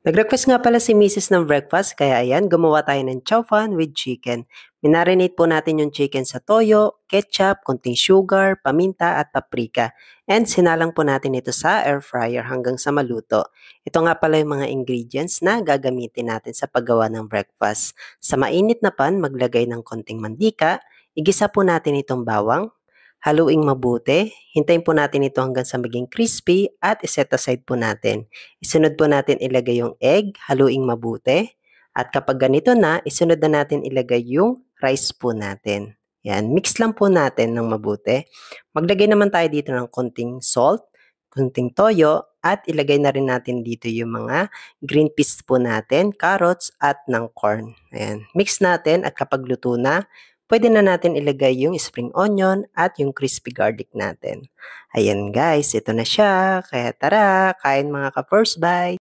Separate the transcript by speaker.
Speaker 1: Nag-request nga pala si Mrs. ng breakfast kaya ayan, gumawa tayo ng chow fan with chicken. Minarinate po natin yung chicken sa toyo, ketchup, konting sugar, paminta at paprika. And sinalang po natin ito sa air fryer hanggang sa maluto. Ito nga pala yung mga ingredients na gagamitin natin sa paggawa ng breakfast. Sa mainit na pan, maglagay ng konting mantika. Igisa po natin itong bawang. Haluing mabuti. Hintayin po natin ito hanggang sa maging crispy at iset aside po natin. Isunod po natin ilagay yung egg, haluing mabuti. At kapag ganito na, isunod na natin ilagay yung rice po natin. Yan, mix lang po natin ng mabuti. Maglagay naman tayo dito ng konting salt, konting toyo, at ilagay na rin natin dito yung mga green peas po natin, carrots, at ng corn. Ayan, mix natin at kapag luto na, pwede na natin ilagay yung spring onion at yung crispy garlic natin. Ayan guys, ito na siya. Kaya tara, kain mga ka-first bite!